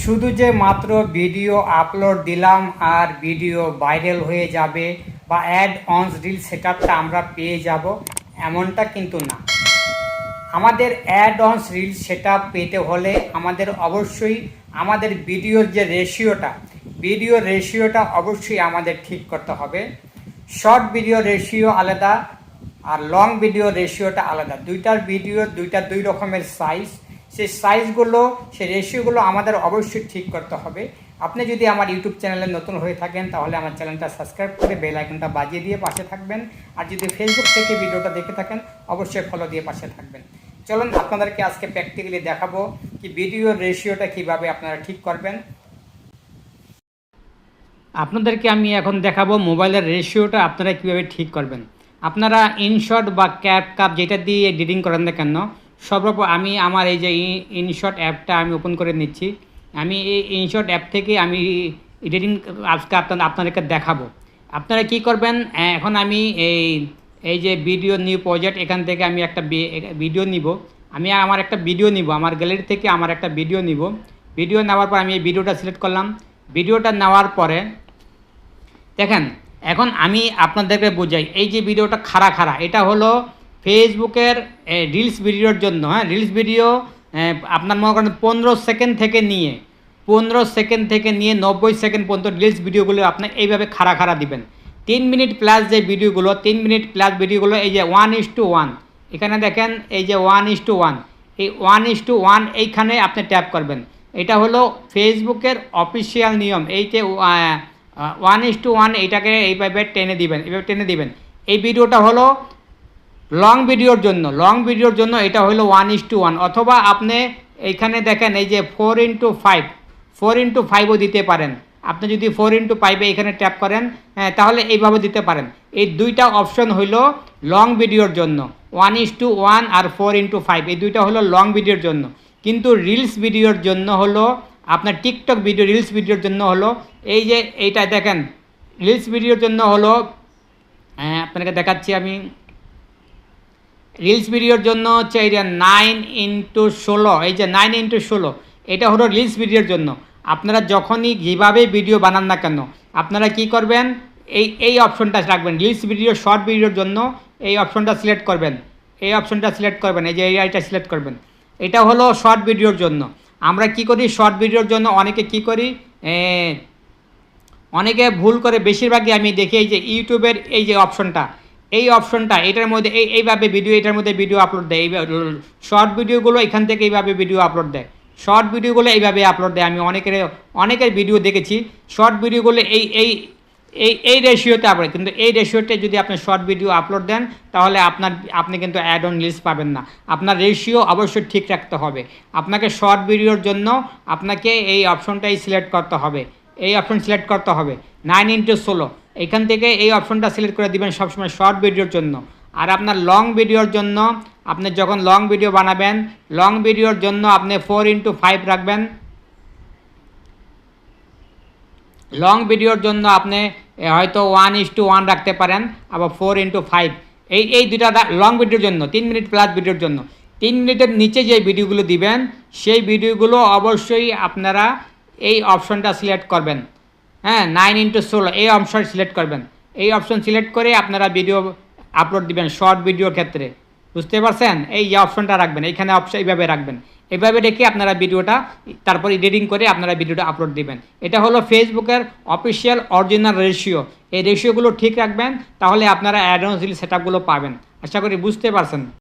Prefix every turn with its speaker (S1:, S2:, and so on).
S1: শুধু যে মাত্র ভিডিও আপলোড দিলাম আর ভিডিও ভাইরাল হয়ে যাবে বা অ্যাড অনস রিল সেটআপটা আমরা পেয়ে যাব এমনটা কিন্তু না। আমাদের অ্যাড অনস রিল সেটআপ পেতে হলে আমাদের অবশ্যই আমাদের ভিডিওর যে রেশিওটা অবশ্যই আমাদের ঠিক করতে হবে। শর্ট ভিডিও রেশিও আলাদা আর লং ভিডিও রেশিওটা আলাদা। দুইটার ভিডিও দুই রকমের সাইজ। সেই রেশিওগুলো আমাদের অবশ্যই ঠিক করতে হবে। আপনি যদি আমার ইউটিউব চ্যানেলে নতুন হয়ে থাকেন তাহলে আমার চ্যানেলটা সাবস্ক্রাইব করে বেল আইকনটা বাজিয়ে দিয়ে পাশে থাকবেন। আর যদি ফেসবুক থেকে ভিডিওটা দেখে থাকেন অবশ্যই ফলো দিয়ে পাশে থাকবেন। চলুন আপনাদেরকে আজকে প্র্যাকটিক্যালি দেখাবো কি ভিডিওর রেশিওটা কিভাবে আপনারা ঠিক করবেন। আপনাদেরকে আমি এখন দেখাবো মোবাইলের রেশিওটা আপনারা কিভাবে ঠিক করবেন। আপনারা ইনশট বা ক্যাপকাট যেটা দিয়ে এডিটিং করেন না কেন, সর্বপ্রথম আমি আমার এই যে ইনশট অ্যাপটা আমি ওপেন করে নিচ্ছি। আমি এই ইনশট অ্যাপ থেকে আমি এডিটিং আজকে আপনাদেরকে দেখাবো। আপনারা কি করবেন, এখন আমি এই যে ভিডিও নিউ প্রজেক্ট, এখান থেকে আমি একটা ভিডিও নিব। আমার একটা ভিডিও নিব, আমার গ্যালারি থেকে আমার একটা ভিডিও নিব। ভিডিও নেওয়ার পর আমি এই ভিডিওটা সিলেক্ট করলাম। ভিডিওটা নেওয়ার পরে দেখেন, এখন আমি আপনাদেরকে বোঝাই, এই যে ভিডিওটা খাড়া এটা হলো ফেসবুকের রিলস ভিডিওর জন্য। হ্যাঁ, রিলস ভিডিও আপনার মনে করেন 15 সেকেন্ড থেকে নিয়ে 90 সেকেন্ড পর্যন্ত রিলস ভিডিওগুলো আপনি এইভাবে খাড়া দিবেন। 3 মিনিট প্লাস যে ভিডিওগুলো, 3 মিনিট প্লাস ভিডিওগুলো এই যে 1:1, এখানে দেখেন এই যে 1:1, এই 1:1 এইখানে আপনি ট্যাপ করবেন। এটা হলো ফেসবুকের অফিসিয়াল নিয়ম। এই যে 1:1 এইটাকে এইভাবে টেনে দিবেন। এই ভিডিওটা হলো লং ভিডিওর জন্য এটা হলো 1:1, অথবা আপনি এইখানে দেখেন এই যে 4:5ও দিতে পারেন। আপনি যদি 4:5 এখানে ট্যাপ করেন, তাহলে এইভাবে দিতে পারেন। এই দুইটা অপশন হইল লং ভিডিওর জন্য, 1:1 আর 4:5, এই দুইটা হলো লং ভিডিওর জন্য। কিন্তু রিলস ভিডিওর জন্য হলো আপনার টিকটক ভিডিও, রিলস ভিডিওর জন্য হলো এই যে এইটা দেখেন, রিলস ভিডিওর জন্য হলো আপনাকে দেখাচ্ছি আমি। রিলস ভিডিওর জন্য হচ্ছে এই যে 9:16, এই যে 9:16 এটা হলো রিলস ভিডিওর জন্য। আপনারা যখনই যেভাবে ভিডিও বানান না কেন, আপনারা কি করবেন, এই অপশনটা রাখবেন। রিলস ভিডিও শর্ট ভিডিওর জন্য এই অপশনটা সিলেক্ট করবেন। এই যে এইটা সিলেক্ট করবেন। এটা হলো শর্ট ভিডিওর জন্য। আমরা কি করি শর্ট ভিডিওর জন্য, অনেকে ভুল করে, বেশিরভাগই আমি দেখি এই যে ইউটিউবের এই যে অপশনটা এটার মধ্যে এইভাবে এটার মধ্যে ভিডিও আপলোড দেয়। শর্ট ভিডিওগুলো এখান থেকে এইভাবে ভিডিও আপলোড দেয়। আমি অনেকের ভিডিও দেখেছি। শর্ট ভিডিওগুলো এই রেশিওতে আপলোড, কিন্তু এই রেশিওতে যদি আপনি শর্ট ভিডিও আপলোড দেন তাহলে আপনি কিন্তু অ্যাড অন রিলস পাবেন না। আপনার রেশিও অবশ্যই ঠিক রাখতে হবে। আপনাকে শর্ট ভিডিওর জন্য আপনাকে এই অপশনটাই সিলেক্ট করতে হবে। 9:16, এখান থেকে এই অপশনটা সিলেক্ট করে দিবেন সবসময় শর্ট ভিডিওর জন্য। আর আপনার লং ভিডিওর জন্য, আপনি যখন লং ভিডিও বানাবেন, লং ভিডিওর জন্য আপনি 4:5 রাখবেন। লং ভিডিওর জন্য আপনি হয়তো 1:1 রাখতে পারেন, আবার 4:5। এই দুটা লং ভিডিওর জন্য, 3 মিনিট প্লাস ভিডিওর জন্য। 3 মিনিটের নিচে যে ভিডিওগুলো দিবেন সেই ভিডিওগুলো অবশ্যই আপনারা এই অপশনটা সিলেক্ট করবেন। হ্যাঁ, 9:16 এই অপশন সিলেক্ট করবেন। এই অপশন সিলেক্ট করে আপনারা ভিডিও আপলোড দিবেন শর্ট ভিডিওর ক্ষেত্রে। বুঝতে পারছেন? এই যে অপশনটা রাখবেন, এইখানে অপশন এইভাবে রাখবেন। এভাবে রেখে আপনারা ভিডিওটা তারপর এডিটিং করে আপনারা ভিডিওটা আপলোড দিবেন। এটা হলো ফেসবুকের অফিসিয়াল অরিজিনাল রেশিও। এই রেশিওগুলো ঠিক রাখবেন, তাহলে আপনারা অ্যাড অন রিল সেটআপগুলো পাবেন। আশা করি বুঝতে পারছেন।